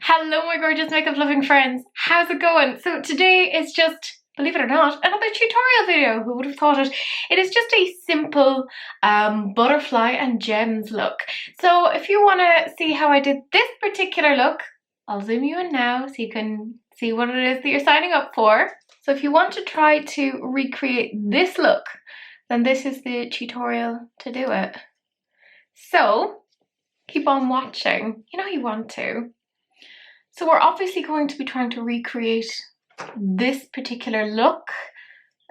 Hello my gorgeous makeup loving friends, how's it going? So today is just, believe it or not, another tutorial video. Who would have thought it? It is just a simple butterfly and gems look. So if you want to see how I did this particular look, I'll zoom you in now so you can see what it is that you're signing up for. So if you want to try to recreate this look, then this is the tutorial to do it. So keep on watching, you know you want to. So we're obviously going to be trying to recreate this particular look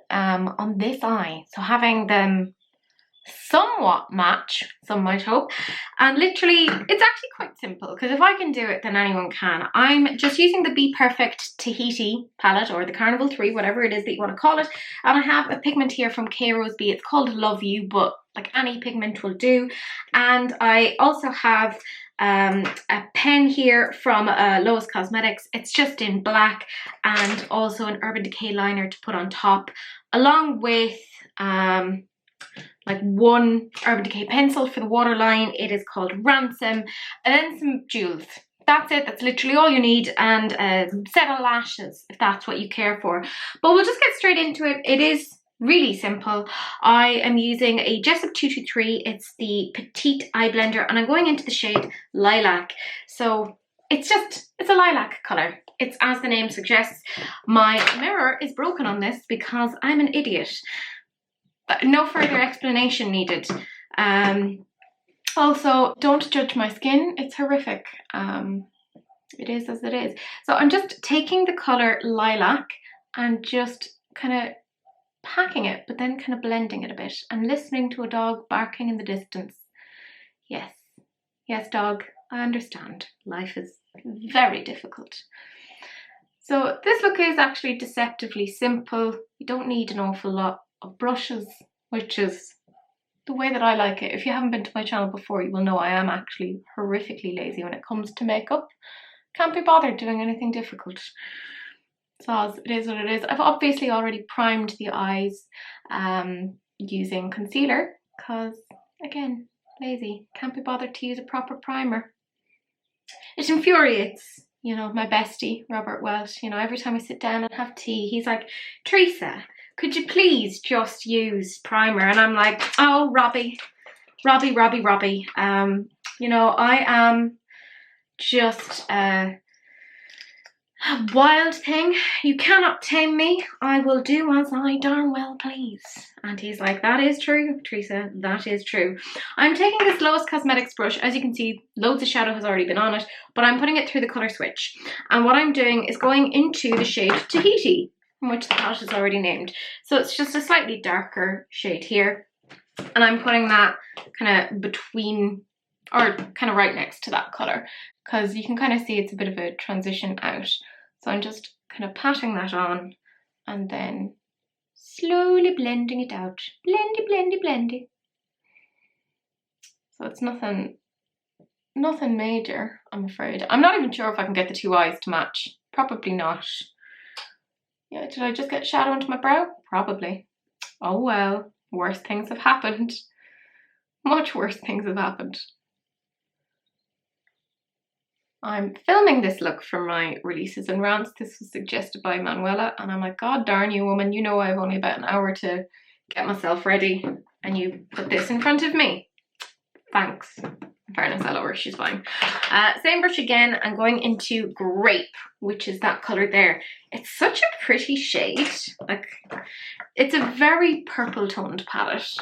on this eye. So having them somewhat match, some might hope. And literally, it's actually quite simple because if I can do it, then anyone can. I'm just using the BPerfect Tahiti palette, or the Carnival 3, whatever it is that you want to call it. And I have a pigment here from K Rose B. It's called Love You, but like any pigment will do. And I also have a pen here from Lois Cosmetics. It's just in black, and also an Urban Decay liner to put on top, along with like one Urban Decay pencil for the waterline. It is called Ransom, and then some jewels. That's it. That's literally all you need, and a set of lashes if that's what you care for. But we'll just get straight into it. It is really simple. I am using a Jessup 223. It's the Petite Eye Blender, and I'm going into the shade Lilac. So it's a lilac colour. It's as the name suggests. My mirror is broken on this because I'm an idiot. No further explanation needed. Also, don't judge my skin. It's horrific. It is as it is. So I'm just taking the colour Lilac and just kind of packing it, but then kind of blending it a bit and listening to a dog barking in the distance. Yes, yes, dog, I understand. Life is very difficult. So this look is actually deceptively simple. You don't need an awful lot of brushes, which is the way that I like it. If you haven't been to my channel before, you will know I am actually horrifically lazy when it comes to makeup. Can't be bothered doing anything difficult. So it is what it is. I've obviously already primed the eyes using concealer because, again, lazy. Can't be bothered to use a proper primer. It infuriates, you know, my bestie, Robert Welsh. You know, every time we sit down and have tea, he's like, Teresa, could you please just use primer? And I'm like, oh, Robbie. You know, I am just a wild thing. You cannot tame me. I will do as I darn well please. And he's like, that is true, Teresa, that is true. I'm taking this Lois Cosmetics brush. As you can see, loads of shadow has already been on it, but I'm putting it through the colour switch. And what I'm doing is going into the shade Tahiti, which the palette is already named. So it's just a slightly darker shade here. And I'm putting that kind of between, or kind of right next to that colour, because you can kind of see it's a bit of a transition out. So I'm just kind of patting that on and then slowly blending it out. Blendy, blendy, blendy. So it's nothing major, I'm afraid. I'm not even sure if I can get the two eyes to match. Probably not. Yeah, did I just get shadow onto my brow? Probably. Oh well, worse things have happened. Much worse things have happened. I'm filming this look for my releases and rants. This was suggested by Manuela, and I'm like, God darn you, woman, you know I have only about an hour to get myself ready, and you put this in front of me. Thanks. In fairness, I love her, she's fine. Same brush again, I'm going into Grape, which is that colour there. It's such a pretty shade. Like, it's a very purple toned palette.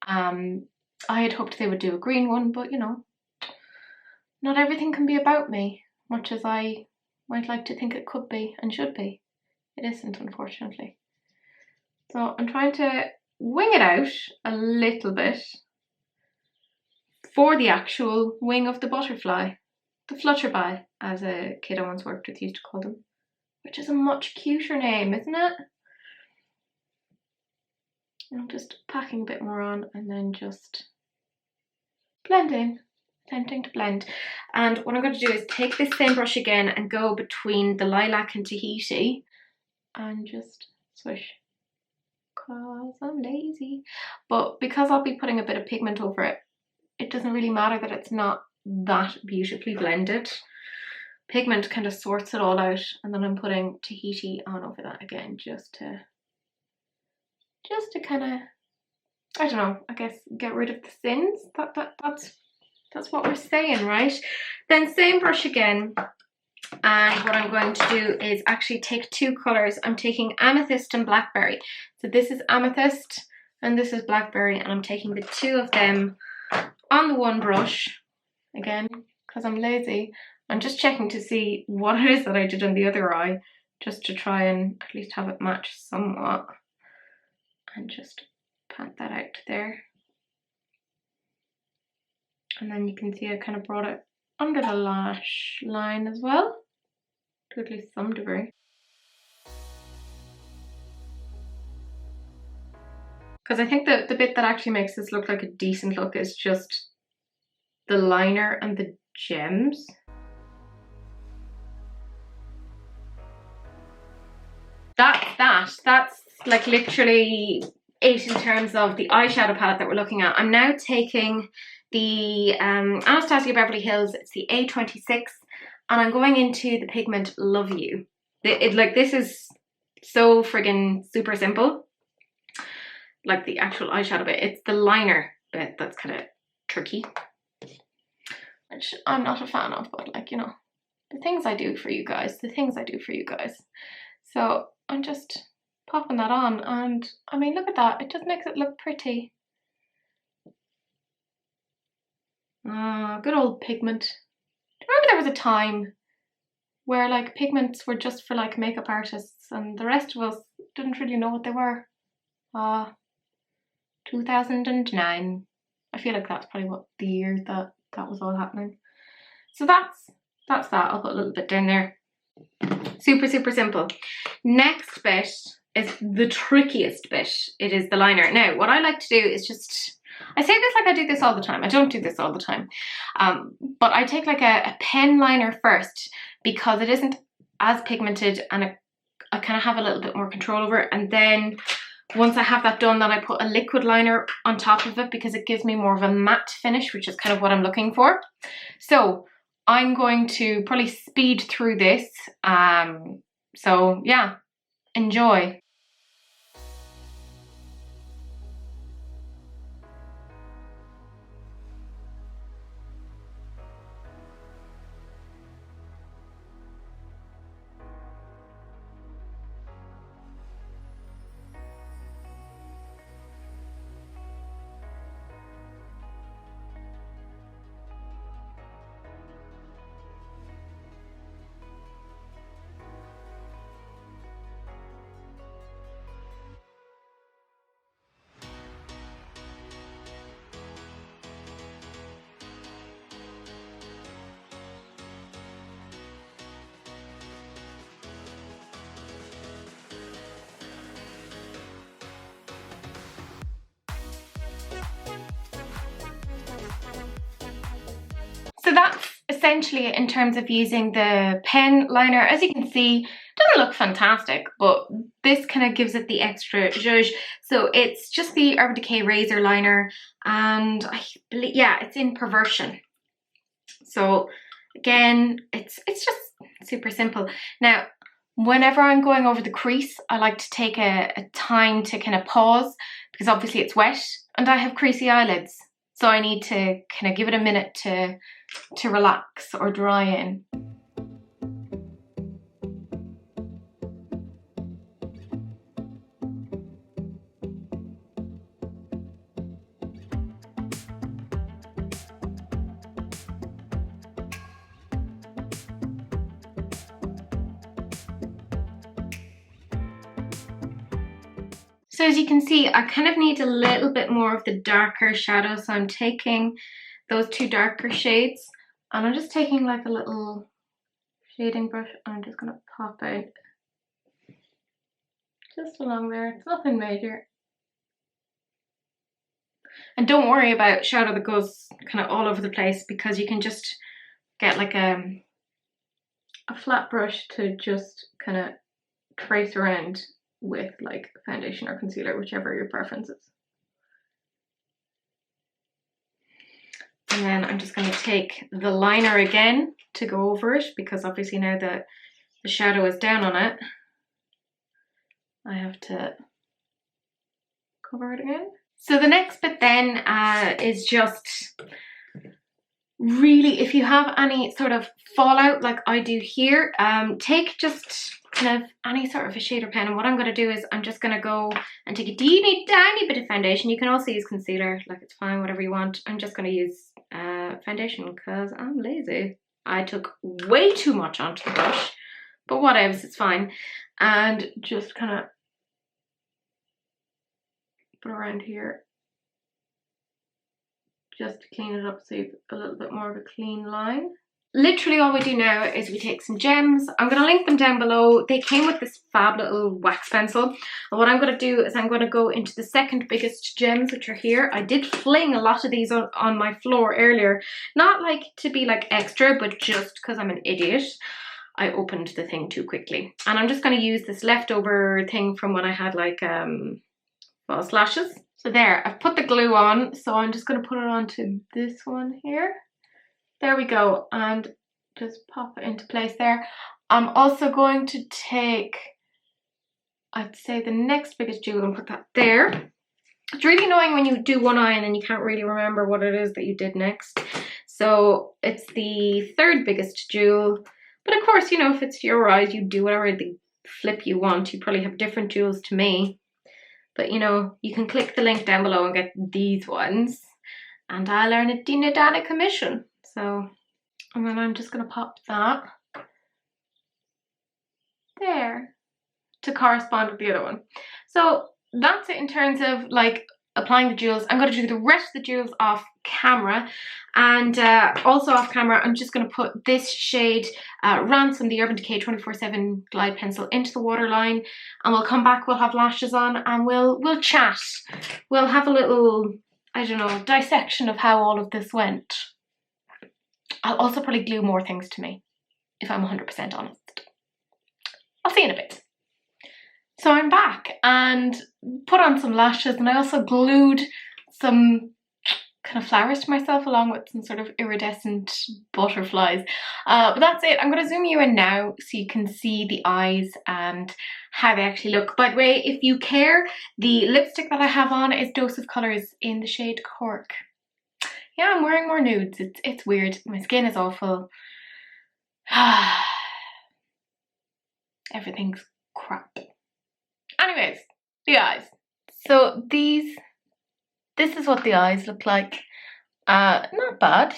I had hoped they would do a green one, but you know, not everything can be about me, much as I might like to think it could be and should be. It isn't, unfortunately. So I'm trying to wing it out a little bit for the actual wing of the butterfly. The flutterby, as a kid I once worked with used to call them, which is a much cuter name, isn't it? I'm just packing a bit more on and then just blending. Attempting to blend. And what I'm going to do is take this same brush again and go between the Lilac and Tahiti and just swish, because I'm lazy. But because I'll be putting a bit of pigment over it, it doesn't really matter that it's not that beautifully blended. pigment kind of sorts it all out, and then I'm putting Tahiti on over that again just to kind of, I don't know, I guess get rid of the sins. That's what we're saying, right? Then same brush again, and what I'm going to do is actually take two colours. I'm taking amethyst and blackberry. So this is amethyst and this is blackberry, and I'm taking the two of them on the one brush again because I'm lazy. I'm just checking to see what it is that I did on the other eye, just to try and at least have it match somewhat, and just pat that out there. And then you can see I kind of brought it under the lash line as well, to at least some degree. Because I think the bit that actually makes this look like a decent look is just the liner and the gems. That's like literally it in terms of the eyeshadow palette that we're looking at. I'm now taking the Anastasia Beverly Hills, it's the A26, and I'm going into the pigment Love You. Like, this is so friggin' super simple. Like the actual eyeshadow bit, it's the liner bit that's kind of tricky, which I'm not a fan of, but like, you know, the things I do for you guys, So I'm just popping that on, and I mean, look at that, it just makes it look pretty. Good old pigment. Do you remember there was a time where like pigments were just for like makeup artists and the rest of us didn't really know what they were? 2009. I feel like that's probably what the year that was all happening. So that's that. I'll put a little bit down there. Super simple. Next bit is the trickiest bit. It is the liner. Now, what I like to do is just, I say this like I do this all the time. I don't do this all the time. But I take like a pen liner first because it isn't as pigmented, and I kind of have a little bit more control over it. And then once I have that done, then I put a liquid liner on top of it because it gives me more of a matte finish, which is kind of what I'm looking for. So I'm going to probably speed through this. So yeah, enjoy. So that's essentially it in terms of using the pen liner. As you can see, it doesn't look fantastic, but this kind of gives it the extra zhuzh. So it's just the Urban Decay razor liner, and I believe, yeah, it's in Perversion. So again, it's just super simple. Now, whenever I'm going over the crease, I like to take a time to kind of pause, because obviously it's wet and I have creasy eyelids. So I need to kind of give it a minute to relax or dry in. So as you can see, I kind of need a little bit more of the darker shadow. So I'm taking those two darker shades, and I'm just taking like a little shading brush, and I'm just going to pop out just along there. It's nothing major. And don't worry about shadow that goes kind of all over the place, because you can just get like a flat brush to just kind of trace around with like foundation or concealer, whichever your preference is. And then I'm just going to take the liner again to go over it, because obviously now that the shadow is down on it, I have to cover it again. So the next bit then is just really, if you have any sort of fallout like I do here, take just kind of any sort of a shader pen, and what I'm going to do is I'm just going to go and take a teeny tiny bit of foundation. You can also use concealer, like it's fine, whatever you want. I'm just going to use foundation because I'm lazy. I took way too much onto the brush, but whatevs, it's fine. And just kind of put around here just to clean it up so you've a little bit more of a clean line. Literally all we do now is we take some gems. I'm going to link them down below. They came with this fab little wax pencil. And what I'm going to do is I'm going to go into the second biggest gems, which are here. I did fling a lot of these on my floor earlier. Not like to be like extra, but just because I'm an idiot. I opened the thing too quickly. And I'm just going to use this leftover thing from when I had like false lashes. So there, I've put the glue on. So I'm just going to put it onto this one here. There we go, and just pop it into place there. I'm also going to take, I'd say, the next biggest jewel and put that there. It's really annoying when you do one eye and then you can't really remember what it is that you did next. So it's the third biggest jewel. But of course, you know, if it's your eyes, you do whatever the flip you want. You probably have different jewels to me. But you know, you can click the link down below and get these ones. And I'll earn a Dina Dana commission. So, and then I'm just going to pop that there to correspond with the other one. So that's it in terms of like applying the jewels. I'm going to do the rest of the jewels off camera, and also off camera I'm just going to put this shade Ransom, the Urban Decay 24/7 glide pencil, into the waterline, and we'll come back, we'll have lashes on, and we'll chat. We'll have a little, I don't know, dissection of how all of this went. I'll also probably glue more things to me, if I'm 100% honest. I'll see you in a bit. So I'm back and put on some lashes, and I also glued some kind of flowers to myself along with some sort of iridescent butterflies. But that's it. I'm going to zoom you in now so you can see the eyes and how they actually look. By the way, if you care, the lipstick that I have on is Dose of Colours in the shade Cork. Yeah, I'm wearing more nudes. It's weird. My skin is awful. Everything's crap. Anyways, the eyes. So this is what the eyes look like. Not bad,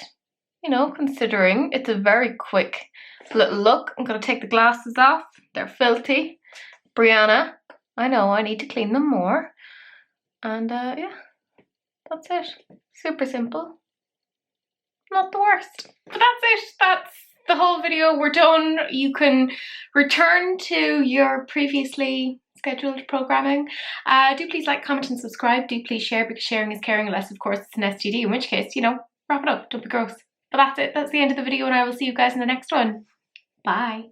you know, considering it's a very quick little look. I'm going to take the glasses off. They're filthy. Brianna, I know I need to clean them more. And yeah, that's it. Super simple. Not the worst. But that's it. That's the whole video. We're done. You can return to your previously scheduled programming. Do please like, comment and subscribe. Do please share, because sharing is caring, unless of course it's an STD, in which case, you know, wrap it up. Don't be gross. But that's it. That's the end of the video, and I will see you guys in the next one. Bye.